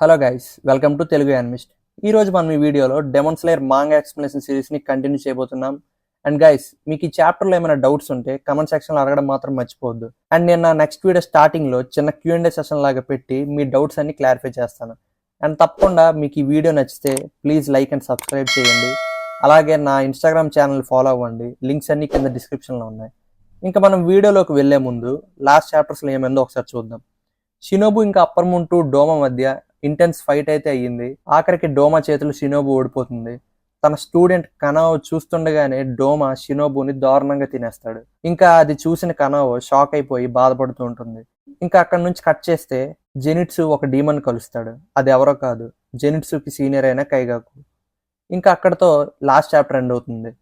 Hello guys, welcome to Telugu animist. ఈ రోజు మనం ఈ వీడియోలో డెమన్ స్లేయర్ మాంగా ఎక్స్ప్లెనేషన్ సిరీస్ని కంటిన్యూ చేయబోతున్నాం. అండ్ గైస్, మీకు ఈ చాప్టర్లో ఏమైనా డౌట్స్ ఉంటే కమెంట్ సెక్షన్లో అడగడం మాత్రం మర్చిపోవద్దు. అండ్ నేను నా నెక్స్ట్ వీడియో స్టార్టింగ్లో చిన్న Q&A సెషన్ లాగా పెట్టి మీ డౌట్స్ అన్ని క్లారిఫై చేస్తాను. అండ్ తప్పకుండా మీకు ఈ వీడియో నచ్చితే ప్లీజ్ లైక్ అండ్ సబ్స్క్రైబ్ చేయండి. అలాగే నా ఇన్స్టాగ్రామ్ ఛానల్ ఫాలో అవ్వండి. లింక్స్ అన్ని కింద డిస్క్రిప్షన్లో ఉన్నాయి. ఇంకా మనం వీడియోలోకి వెళ్లే ముందు లాస్ట్ చాప్టర్స్లో ఏమైందో ఒకసారి చూద్దాం. షినోబు ఇంకా అప్పర్ మూన్ 2 డోమా మధ్య ఇంటెన్స్ ఫైట్ అయితే అయ్యింది. ఆఖరికి డోమా చేతులు షినోబు ఓడిపోతుంది. తన స్టూడెంట్ కనావో చూస్తుండగానే డోమా షినోబుని దారుణంగా తినేస్తాడు. ఇంకా అది చూసిన కనావో షాక్ అయిపోయి బాధపడుతూ ఉంటుంది. ఇంకా అక్కడ నుంచి కట్ చేస్తే జెనిట్సు ఒక డీమన్ కలుస్తాడు. అది ఎవరో కాదు, జెనిట్సుకి సీనియర్ అయిన కైగాకు. ఇంకా అక్కడతో లాస్ట్ చాప్టర్ ఎండ్ అవుతుంది.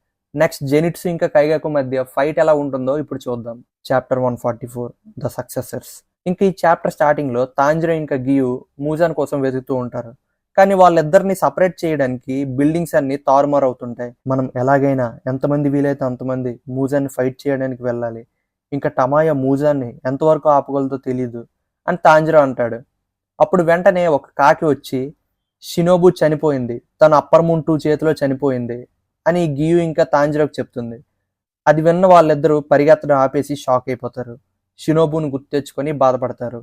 నెక్స్ట్ జెనిట్సు ఇంకా కైగాకు మధ్య ఫైట్ ఎలా ఉంటుందో ఇప్పుడు చూద్దాం. Chapter 144 the successors. ఇంకా ఈ చాప్టర్ స్టార్టింగ్ లో తాంజిరో ఇంకా గియు మూజాన్ కోసం వెతుకుతూ ఉంటారు. కానీ వాళ్ళిద్దరిని సపరేట్ చేయడానికి బిల్డింగ్స్ అన్ని తారుమారు అవుతుంటాయి. మనం ఎలాగైనా ఎంతమంది వీలైతే అంతమంది మూజాన్ని ఫైట్ చేయడానికి వెళ్ళాలి. ఇంకా టమాయా మూజాన్ని ఎంతవరకు ఆపగలదో తెలీదు అని తాంజిరో అంటాడు. అప్పుడు వెంటనే ఒక కాకి వచ్చి షినోబు చనిపోయింది, తన అప్పర్ మూన్ 2 చేతిలో చనిపోయింది అని గియు ఇంకా తాంజిరోకి చెప్తుంది. అది విన్న వాళ్ళిద్దరూ పరిగెత్తడం ఆపేసి షాక్ అయిపోతారు. షినోబుని గుర్తు తెచ్చుకొని బాధపడతారు.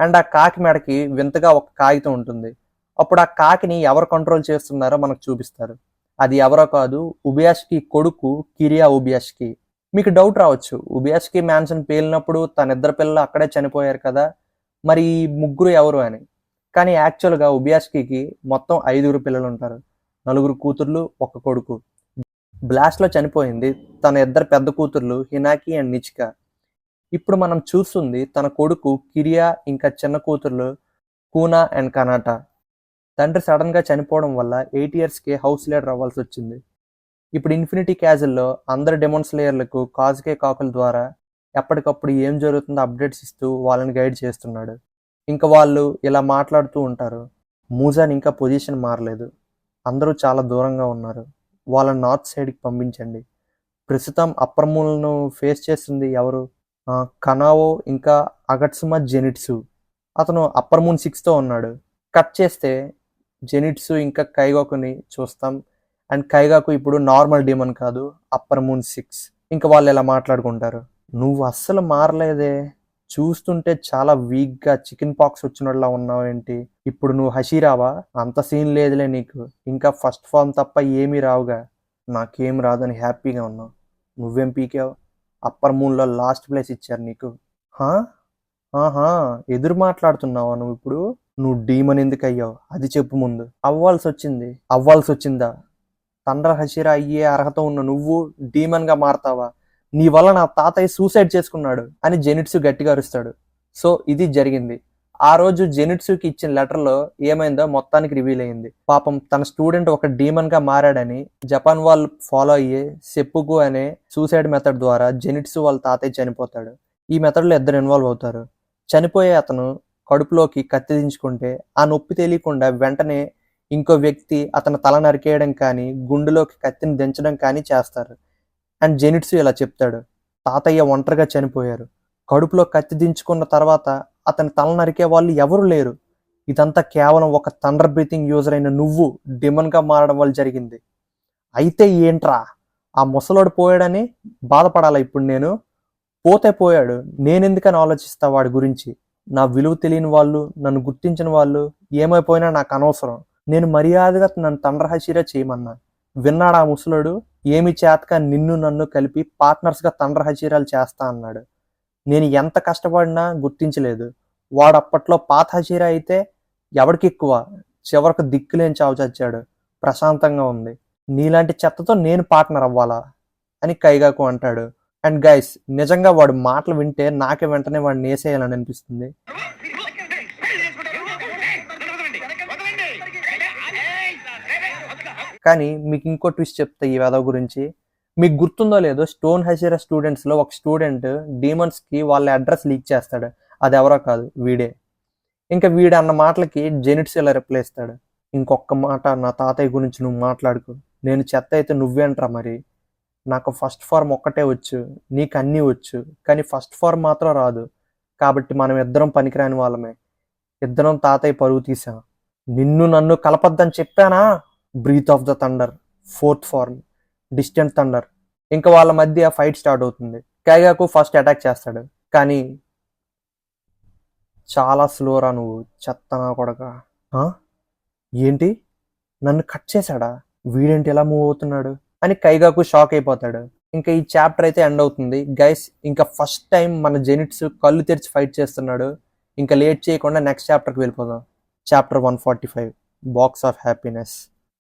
అండ్ ఆ కాకి మెడకి వింతగా ఒక కాగితం ఉంటుంది. అప్పుడు ఆ కాకిని ఎవరు కంట్రోల్ చేస్తున్నారో మనకు చూపిస్తారు. అది ఎవరో కాదు, ఉబయాషికి కొడుకు కిరియా ఉబయాషికి. మీకు డౌట్ రావచ్చు, ఉబయాషికి మ్యాన్షన్ పేలినప్పుడు తన ఇద్దరు పిల్లలు అక్కడే చనిపోయారు కదా, మరి ఈ ముగ్గురు ఎవరు అని. కానీ యాక్చువల్గా ఉబయాషికి మొత్తం 5 పిల్లలు ఉంటారు. 4 కూతుర్లు, 1 కొడుకు. బ్లాస్ట్లో చనిపోయింది తన ఇద్దరు పెద్ద కూతుర్లు హినాకి అండ్ నిచికా. ఇప్పుడు మనం చూస్తుంది తన కొడుకు కిరియా ఇంకా చిన్న కూతుర్లు కూనా అండ్ కనాటా. తండ్రి సడన్ గా చనిపోవడం వల్ల 8 yearsకి హౌస్ లీడర్ అవ్వాల్సి వచ్చింది. ఇప్పుడు ఇన్ఫినిటీ క్యాజిల్లో అందరు డెమన్ స్లేయర్లకు కాజుకే కాకుల ద్వారా ఎప్పటికప్పుడు ఏం జరుగుతుందో అప్డేట్స్ ఇస్తూ వాళ్ళని గైడ్ చేస్తున్నాడు. ఇంకా వాళ్ళు ఇలా మాట్లాడుతూ ఉంటారు. మూజాన్ ఇంకా పొజిషన్ మారలేదు, అందరూ చాలా దూరంగా ఉన్నారు, వాళ్ళని నార్త్ సైడ్కి పంపించండి. ప్రస్తుతం అప్పర్ మూన్ను ఫేస్ చేస్తుంది ఎవరు? కనావో ఇంకా అగట్సుమా జెనిట్సు. అతను అప్పర్ మూన్ 6తో ఉన్నాడు. కట్ చేస్తే జెనిట్సు ఇంకా కైగాకుని చూస్తాం. అండ్ కైగాకు ఇప్పుడు నార్మల్ డీమన్ కాదు, అప్పర్ మూన్ 6. ఇంకా వాళ్ళు ఎలా మాట్లాడుకుంటారు, నువ్వు అస్సలు మారలేదే, చూస్తుంటే చాలా వీక్గా చికెన్ పాక్స్ వచ్చినట్లా ఉన్నావు ఏంటి, ఇప్పుడు నువ్వు హషీరావా, అంత సీన్ లేదులే నీకు, ఇంకా ఫస్ట్ ఫామ్ తప్ప ఏమీ రావుగా, నాకేం రాదని హ్యాపీగా ఉన్నావు, నువ్వేం పీకావు, అప్పర్ మూన్లో లాస్ట్ ప్లేస్ ఇచ్చారు నీకు. ఆహా, ఎదురు మాట్లాడుతున్నావా నువ్వు ఇప్పుడు? నువ్వు డీమన్ ఎందుకు అయ్యావు అది చెప్పు ముందు. అవ్వాల్సి వచ్చిందా? తండ్ర హషిరా అయ్యే అర్హత ఉన్న నువ్వు డీమన్గా మారతావా? నీ వల్ల నా తాతయ్య సూసైడ్ చేసుకున్నాడు అని జెనిట్సు గట్టిగా అరుస్తాడు. సో ఇది జరిగింది. ఆ రోజు జెనిట్సుకి ఇచ్చిన లెటర్లో ఏమైందో మొత్తానికి రివీల్ అయింది. పాపం తన స్టూడెంట్ ఒక డీమన్ గా మారాడని జపాన్ వాళ్ళు ఫాలో అయ్యే సెప్పుకు అనే సూసైడ్ మెథడ్ ద్వారా జెనిట్సు వాళ్ళ తాతయ్య చనిపోతాడు. ఈ మెథడ్లో ఇద్దరు ఇన్వాల్వ్ అవుతారు. చనిపోయే అతను కడుపులోకి కత్తి దించుకుంటే ఆ నొప్పి తెలియకుండా వెంటనే ఇంకో వ్యక్తి అతని తల నరికేయడం కానీ గుండెలోకి కత్తిని దించడం కానీ చేస్తారు. అండ్ జెనిట్సు ఇలా చెప్తాడు, తాతయ్య ఒంటరిగా చనిపోయారు, కడుపులో కత్తి దించుకున్న తర్వాత అతని తల నరికే వాళ్ళు ఎవరు లేరు, ఇదంతా కేవలం ఒక థండర్ బ్రీతింగ్ యూజర్ అయిన నువ్వు డిమన్గా మారడం వల్ల జరిగింది. అయితే ఏంట్రా, ఆ ముసలోడు పోయాడని బాధపడాలా ఇప్పుడు నేను? పోతే పోయాడు, నేనెందుకని ఆలోచిస్తా వాడి గురించి? నా విలువ తెలియని వాళ్ళు, నన్ను గుర్తించిన వాళ్ళు ఏమైపోయినా నాకు అనవసరం. నేను మర్యాదగా నన్ను తండ్ర హషీరా చేయమన్నా, విన్నాడు ఆ ముసలోడు? ఏమి చేతక నిన్ను నన్ను కలిపి పార్ట్నర్స్గా తండ్ర హషీరాలు చేస్తా అన్నాడు. నేను ఎంత కష్టపడినా గుర్తించలేదు. వాడు అప్పట్లో పాత హషీరా అయితే ఎవరికి ఎక్కువ, చివరికి దిక్కులేని చావు చచ్చాడు, ప్రశాంతంగా ఉంది. నీలాంటి చెత్తతో నేను పార్ట్నర్ అవ్వాలా అని కైగాకు అంటాడు. అండ్ గైస్, నిజంగా వాడు మాటలు వింటే నాకే వెంటనే వాడిని వేసేయాలని అనిపిస్తుంది. కానీ మీకు ఇంకో ట్విస్ట్ చెప్తా ఈ వేద గురించి. మీకు గుర్తుందో లేదో, స్టోన్ హషీరా స్టూడెంట్స్లో ఒక స్టూడెంట్ డీమన్స్కి వాళ్ళ అడ్రస్ లీక్ చేస్తాడు. అది ఎవరో కాదు, వీడే. ఇంకా వీడు అన్న మాటలకి జెనిట్స్ ఇలా రిప్లై ఇస్తాడు, ఇంకొక మాట నా తాతయ్య గురించి నువ్వు మాట్లాడుకు, నేను చెత్త అయితే నువ్వేంట్రా మరి, నాకు ఫస్ట్ ఫార్మ్ ఒక్కటే వచ్చు, నీకు అన్నీ వచ్చు, కానీ ఫస్ట్ ఫార్మ్ మాత్రం రాదు, కాబట్టి మనం ఇద్దరం పనికిరాని వాళ్ళమే, ఇద్దరం తాతయ్య పరువు తీసాం, నిన్ను నన్ను కలపద్దని చెప్పానా? Breath of the thunder, fourth form, distant thunder. ఇంకా వాళ్ళ మధ్య ఫైట్ స్టార్ట్ అవుతుంది. కైగాకు ఫస్ట్ అటాక్ చేస్తాడు, కానీ చాలా స్లోరా నువ్వు చెత్తనా కొడక. ఏంటి, నన్ను కట్ చేశాడా? వీడేంటి ఎలా మూవ్ అవుతున్నాడు అని కైగాకు షాక్ అయిపోతాడు. ఇంకా ఈ చాప్టర్ అయితే ఎండ్ అవుతుంది గైస్. ఇంకా ఫస్ట్ టైం మన జెనిట్స్ కళ్ళు తెరిచి ఫైట్ చేస్తున్నాడు. ఇంకా లేట్ చేయకుండా నెక్స్ట్ చాప్టర్కి వెళ్ళిపోదాం. Chapter 145, box of happiness.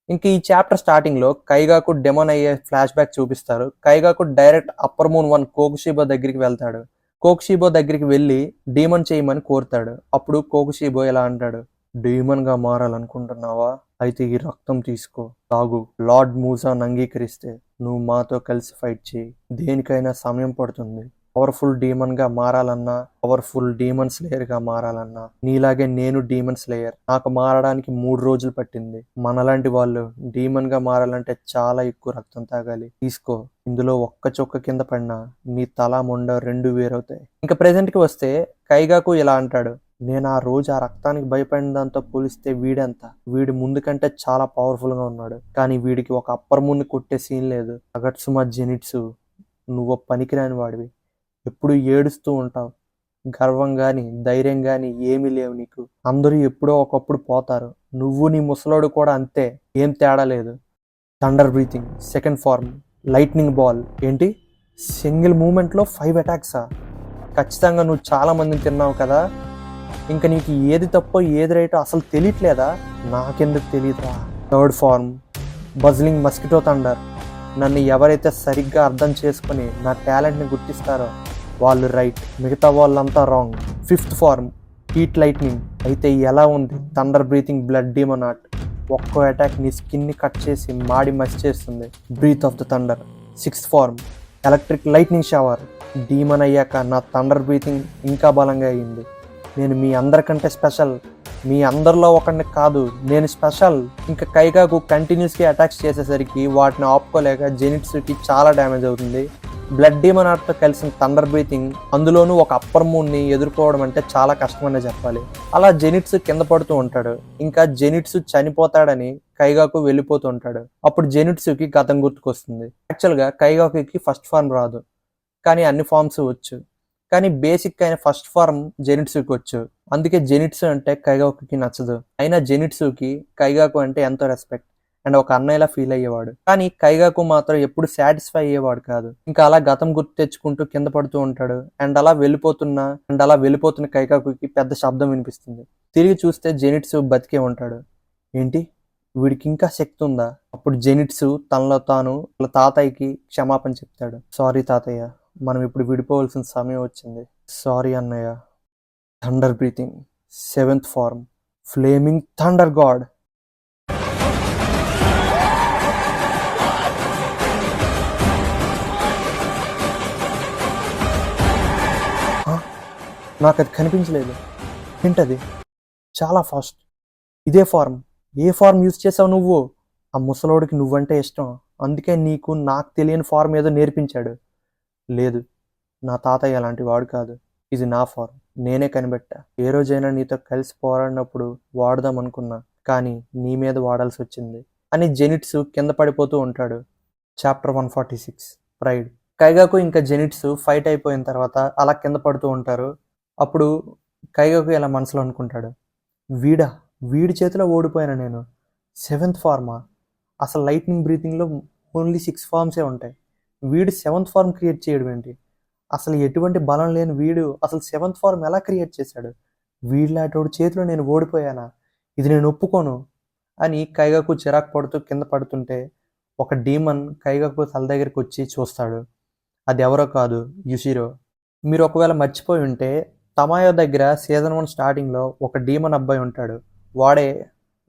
ఇంకా ఈ చాప్టర్ స్టార్టింగ్ లో కైగాకు డెమోన్ అయ్యే ఫ్లాష్ బ్యాక్ చూపిస్తారు. కైగాకు డైరెక్ట్ అప్పర్ మూన్ 1 కోకుషిబో దగ్గరికి వెళ్తాడు. కోకుషిబో దగ్గరికి వెళ్ళి డీమన్ చేయమని కోరుతాడు. అప్పుడు కోకుషిబో ఇలా అంటాడు, డీమన్ గా మారాలనుకుంటున్నావా? అయితే ఈ రక్తం తీసుకో, తాగు. లార్డ్ మూసాను అంగీకరిస్తే నువ్వు మాతో కలిసి ఫైట్ చేయి. దేనికైనా సమయం పడుతుంది. పవర్ఫుల్ డీమన్ గా మారాలన్నా, పవర్ఫుల్ డీమన్ స్లేయర్ గా మారాలన్నా, నీలాగే నేను డీమన్ స్లేయర్. నాకు మారడానికి 3 రోజులు పట్టింది. మనలాంటి వాళ్ళు డీమన్ గా మారాలంటే చాలా ఎక్కువ రక్తం తాగాలి. తీసుకో. ఇందులో ఒక్క చొక్క కింద పడినా నీ తల మొండ 2 వేరవుతాయి. ఇంకా ప్రెజెంట్ కి వస్తే కైగాకు ఇలా అంటాడు, నేను ఆ రోజు ఆ రక్తానికి భయపడిన దాంతో పోలిస్తే వీడి ముందు కంటే చాలా పవర్ఫుల్ గా ఉన్నాడు. కానీ వీడికి ఒక అప్పర్ ముందు కొట్టే సీన్ లేదు. అగట్సుమా జెనిట్సు, నువ్వు పనికిరాని వాడివి. ఎప్పుడు ఏడుస్తూ ఉంటావు. గర్వం గాని ధైర్యం గాని ఏమీ లేవు నీకు. అందరూ ఎప్పుడో ఒకప్పుడు పోతారు. నువ్వు నీ ముసలోడు కూడా అంతే, ఏం తేడా లేదు. Thunder breathing, second form, lightning ball. ఏంటి, సింగిల్ మూమెంట్లో 5 అటాక్సా? ఖచ్చితంగా నువ్వు చాలా మందిని తిన్నావు కదా. ఇంకా నీకు ఏది తప్పో ఏది రైటో అసలు తెలియట్లేదా? నాకెందుకు తెలియదురా. Third form, buzzing mosquito thunder. నన్ను ఎవరైతే సరిగ్గా అర్థం చేసుకుని నా టాలెంట్ని గుర్తిస్తారో వాళ్ళు రైట్, మిగతా వాళ్ళంతా wrong. Fifth form, heat lightning. అయితే ఎలా ఉంది thunder breathing blood demon art? ఒక్కో అటాక్ నీ స్కిన్ని కట్ చేసి మాడి మసి చేస్తుంది. Breath of the thunder. Sixth form, electric lightning shower. Demon అయ్యాక నా థండర్ బ్రీతింగ్ ఇంకా బలంగా అయ్యింది. నేను మీ అందరికంటే స్పెషల్. మీ అందరిలో ఒకరిని కాదు, నేను స్పెషల్. ఇంకా కైగాకు కంటిన్యూస్గా అటాక్స్ చేసేసరికి వాటిని ఆపుకోలేక జెనిట్సుకి చాలా డ్యామేజ్ అవుతుంది. బ్లడ్ డీమన్ ఆర్ట్తో కలిసిన థండర్ బ్రీతింగ్, అందులోనూ ఒక అప్పర్ మూన్ని ఎదుర్కోవడం అంటే చాలా కష్టమనే చెప్పాలి. అలా జెనిట్సు కింద పడుతూ ఉంటాడు. ఇంకా జెనిట్సు చనిపోతాడని కైగాకు వెళ్ళిపోతూ ఉంటాడు. అప్పుడు జెనిట్సుకి గతం గుర్తుకొస్తుంది. యాక్చువల్గా కైగాకుకి ఫస్ట్ ఫార్మ్ రాదు, కానీ అన్ని ఫార్మ్స్ వచ్చు. కానీ బేసిక్ అయిన ఫస్ట్ ఫార్మ్ జెనిట్సుకి వచ్చు. అందుకే జెనిట్సు అంటే కైగాకుకి నచ్చదు. అయినా జెనిట్సుకి కైగాకు అంటే ఎంతో రెస్పెక్ట్ అండ్ ఒక అన్నయ్యలా ఫీల్ అయ్యేవాడు. కానీ కైగాకు మాత్రం ఎప్పుడు సాటిస్ఫై అయ్యేవాడు కాదు. ఇంకా అలా గతం గుర్తు తెచ్చుకుంటూ కింద పడుతూ ఉంటాడు. అండ్ అలా వెళ్ళిపోతున్న కైగాకుకి పెద్ద శబ్దం వినిపిస్తుంది. తిరిగి చూస్తే జెనిట్సు బతికే ఉంటాడు. ఏంటి, వీడికి ఇంకా శక్తి ఉందా? అప్పుడు జెనిట్సు తనలో తాను వాళ్ళ తాతయ్యకి క్షమాపణ చెప్తాడు. సారీ తాతయ్య, మనం ఇప్పుడు విడిపోవాల్సిన సమయం వచ్చింది. సారీ అన్నయ్య. Thunder breathing, seventh form, flaming thunder god. నాకు అది కనిపించలేదు. ఏంటది? చాలా ఫాస్ట్. ఇదే ఫార్మ్. ఏ ఫార్మ్ యూజ్ చేసావు నువ్వు? ఆ ముసలోడికి నువ్వంటే ఇష్టం, అందుకే నీకు నాకు తెలియని ఫార్మ్ ఏదో నేర్పించాడు. లేదు, నా తాతయ్య అలాంటి వాడు కాదు. ఇది నా ఫార్మ్, నేనే కనిపెట్టా. ఏ రోజైనా నీతో కలిసి పోరాడినప్పుడు వాడదాం అనుకున్నా, కానీ నీ మీద వాడాల్సి వచ్చింది అని జెనిట్సు కింద పడిపోతూ ఉంటాడు. Chapter 146, pride. కైగాకు ఇంకా జెనిట్సు ఫైట్ అయిపోయిన తర్వాత అలా కింద పడుతూ ఉంటారు. అప్పుడు కైగాకు ఇలా మనసులో అనుకుంటాడు, వీడి చేతిలో ఓడిపోయాను నేను. Seventh pharma? అసలు లైట్నింగ్ బ్రీతింగ్లో ఓన్లీ 6 ఫార్మ్సే ఉంటాయి. వీడు 7th ఫార్మ్ క్రియేట్ చేయడం ఏంటి? అసలు ఎటువంటి బలం లేని వీడు అసలు 7th ఫార్మ్ ఎలా క్రియేట్ చేశాడు? వీడిలాంటి చేతిలో నేను ఓడిపోయానా? ఇది నేను ఒప్పుకోను అని కైగాకు చిరాకు పడుతూ కింద పడుతుంటే ఒక డీమన్ కైగాకు తల దగ్గరికి వచ్చి చూస్తాడు. అది ఎవరో కాదు, యుషిరో. మీరు ఒకవేళ మర్చిపోయి ఉంటే తమాయో దగ్గర సీజన్ 1 స్టార్టింగ్లో ఒక డీమన్ అబ్బాయి ఉంటాడు. వాడే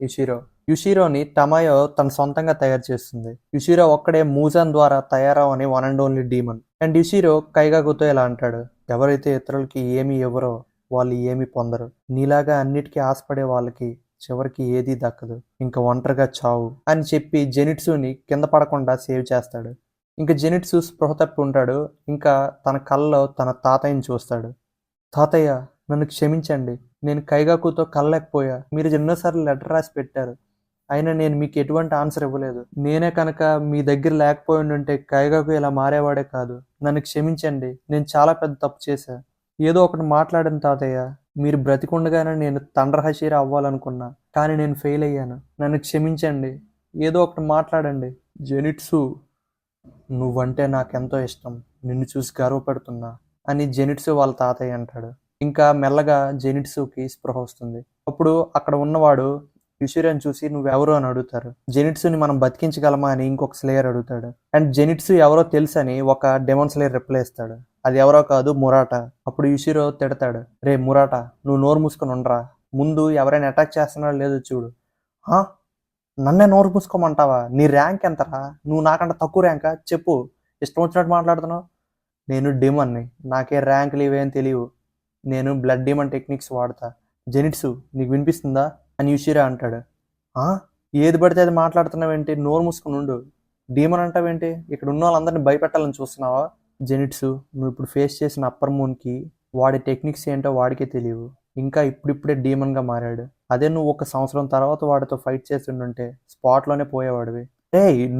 యుషిరో. యుషిరోని తమాయో తన సొంతంగా తయారు చేస్తుంది. యుషిరో ఒక్కడే మూజాన్ ద్వారా తయారవని one and only demon. And Yushiro కైగాకుతో ఇలా అంటాడు, ఎవరైతే ఇతరులకి ఏమీ ఇవ్వరో వాళ్ళు ఏమీ పొందరు. నీలాగా అన్నిటికీ ఆశపడే వాళ్ళకి చివరికి ఏదీ దక్కదు. ఇంకా ఒంటరిగా చావు అని చెప్పి జెనిట్సుని కింద పడకుండా సేవ్ చేస్తాడు. ఇంకా జెనిట్సు స్పృహ తప్పి ఉంటాడు. ఇంకా తన కళ్ళలో తన తాతయ్యని చూస్తాడు. తాతయ్య, నన్ను క్షమించండి. నేను కైగాకుతో కలలేకపోయా. మీరు ఎన్నోసార్లు లెటర్ రాసి పెట్టారు. అయినా నేను మీకు ఎటువంటి ఆన్సర్ ఇవ్వలేదు. నేనే కనుక మీ దగ్గర లేకపోయుండుంటే కైగాకు ఇలా మారేవాడే కాదు. నన్ను క్షమించండి. నేను చాలా పెద్ద తప్పు చేశా. ఏదో ఒకటి మాట్లాడాను తాతయ్య. మీరు బ్రతికుండగానే నేను తండ్రహషీరా అవ్వాలనుకున్నా. కానీ నేను ఫెయిల్ అయ్యాను. నన్ను క్షమించండి. ఏదో ఒకటి మాట్లాడండి. జెనిట్సు, నువ్వంటే నాకెంతో ఇష్టం. నిన్ను చూసి గర్వపడుతున్నా అని జెనిట్సు వాళ్ళ తాతయ్య అంటాడు. ఇంకా మెల్లగా జెనిట్సుకి స్పృహ వస్తుంది. అప్పుడు అక్కడ ఉన్నవాడు యుషిరాని చూసి నువ్వెవరు అని అడుగుతారు. జెనిట్సుని మనం బతికించగలమా అని ఇంకొక స్లేయర్ అడుగుతాడు. అండ్ జెనిట్సు ఎవరో తెలుసని ఒక డెమన్ స్లేయర్ రిప్లై ఇస్తాడు. అది ఎవరో కాదు, మురాటా. అప్పుడు యుషిరో తిడతాడు, రే మురాటా, నువ్వు నోరు మూసుకొని ఉండరా. ముందు ఎవరైనా అటాక్ చేస్తున్నాడో లేదో చూడు. హా, నన్నే నోరు మూసుకోమంటావా? నీ ర్యాంక్ ఎంతరా? నువ్వు నాకంటే తక్కువ ర్యాంకా? చెప్పు. ఇష్టం వచ్చినట్టు మాట్లాడుతున్నావు. నేను డీమన్ని. నాకే ర్యాంకులు ఇవేం తెలియవు. నేను బ్లడ్ డీమన్ టెక్నిక్స్ వాడతా. జెనిట్సు, నీకు వినిపిస్తుందా అని యుషిరా అంటాడు. ఏది పడితే అది మాట్లాడుతున్నావేంటి? నోరు మూసుకుని ఉండు. డీమన్ అంటావేంటి? ఇక్కడ ఉన్న వాళ్ళందరినీ భయపెట్టాలని చూస్తున్నావా? జెనిట్సు, నువ్వు ఇప్పుడు ఫేస్ చేసిన అప్పర్ మూన్కి వాడి టెక్నిక్స్ ఏంటో వాడికే తెలియవు. ఇంకా ఇప్పుడిప్పుడే డీమన్గా మారాడు. అదే నువ్వు 1 సంవత్సరం తర్వాత వాడితో ఫైట్ చేస్తుంటే స్పాట్లోనే పోయేవాడివి.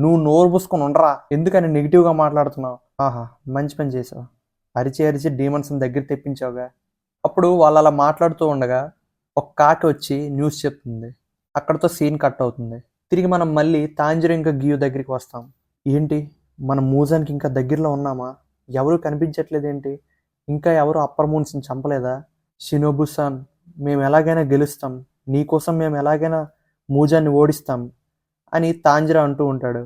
నువ్వు నోరు పూసుకొని ఉండరా. ఎందుకని నెగిటివ్గా మాట్లాడుతున్నావు? ఆహా, మంచి పని చేసావు. అరిచి అరిచి డీమన్స్ని దగ్గర తెప్పించావుగా. అప్పుడు వాళ్ళు అలా మాట్లాడుతూ ఉండగా ఒక కాకి వచ్చి న్యూస్ చెప్తుంది. అక్కడతో సీన్ కట్ అవుతుంది. తిరిగి మనం మళ్ళీ తాంజిరో ఇంకా గియు దగ్గరికి వస్తాం. ఏంటి, మనం మూజానికి ఇంకా దగ్గరలో ఉన్నామా? ఎవరు కనిపించట్లేదేంటి? ఇంకా ఎవరు అప్పర్ మూన్స్ని చంపలేదా? షినోబుసాన్, మేము ఎలాగైనా గెలుస్తాం. నీకోసం మేము ఎలాగైనా మూజాన్ని ఓడిస్తాం అని తాంజిరో అంటూ ఉంటాడు.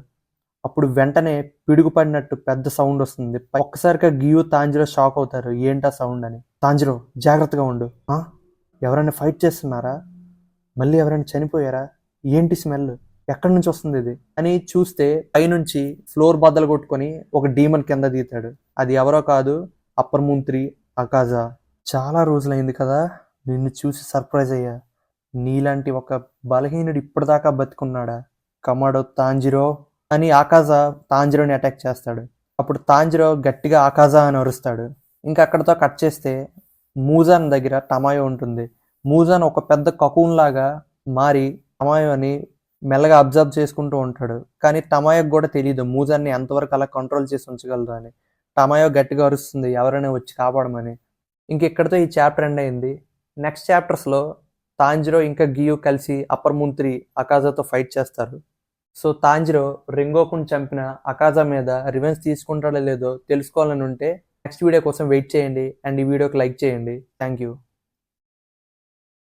అప్పుడు వెంటనే పిడుగుపడినట్టు పెద్ద సౌండ్ వస్తుంది. ఒక్కసారిగా గియు తాంజిరో షాక్ అవుతారు. ఏంటా సౌండ్ అని. తాంజిరో, జాగ్రత్తగా ఉండు. ఎవరైనా ఫైట్ చేస్తున్నారా? మళ్ళీ ఎవరైనా చనిపోయారా? ఏంటి స్మెల్? ఎక్కడి నుంచి వస్తుంది ఇది అని చూస్తే పైనుంచి ఫ్లోర్ బద్దలు కొట్టుకొని ఒక డీమన్ కింద దిగుతాడు. అది ఎవరో కాదు, అప్పర్ మూన్ 3 అకాజా. చాలా రోజులైంది కదా నిన్ను చూసి సర్ప్రైజ్ అయ్యా. నీలాంటి ఒక బలహీనుడు ఇప్పటిదాకా బతుకున్నాడా? కమాడో తాంజిరో అని ఆకాజా తాంజిరోని అటాక్ చేస్తాడు. అప్పుడు తాంజిరో గట్టిగా ఆకాజా అని అరుస్తాడు. ఇంకా అక్కడితో కట్ చేస్తే మూజాన్ దగ్గర టమాయో ఉంటుంది. మూజాన్ ఒక పెద్ద కకూన్ లాగా మారి టమాయోని మెల్లగా అబ్జర్వ్ చేసుకుంటూ ఉంటాడు. కానీ టమాయోకి కూడా తెలియదు మూజాన్ని ఎంతవరకు అలా కంట్రోల్ చేసి ఉంచగలరు అని. టమాయో గట్టిగా అరుస్తుంది ఎవరైనా వచ్చి కాపాడమని. ఇంకెక్కడితో ఈ చాప్టర్ ఎండ్ అయింది. నెక్స్ట్ చాప్టర్స్లో తాంజిరో ఇంకా గియు కలిసి అప్పర్ మూన్ 3 అకాజాతో ఫైట్ చేస్తారు. సో తాంజిరో రింగోకుని చంపిన అకాజా మీద రివెంజ్ తీసుకుంటాడో లేదో తెలుసుకోవాలని ఉంటే నెక్స్ట్ వీడియో కోసం వెయిట్ చేయండి. అండ్ ఈ వీడియోకి లైక్ చేయండి. Thank you.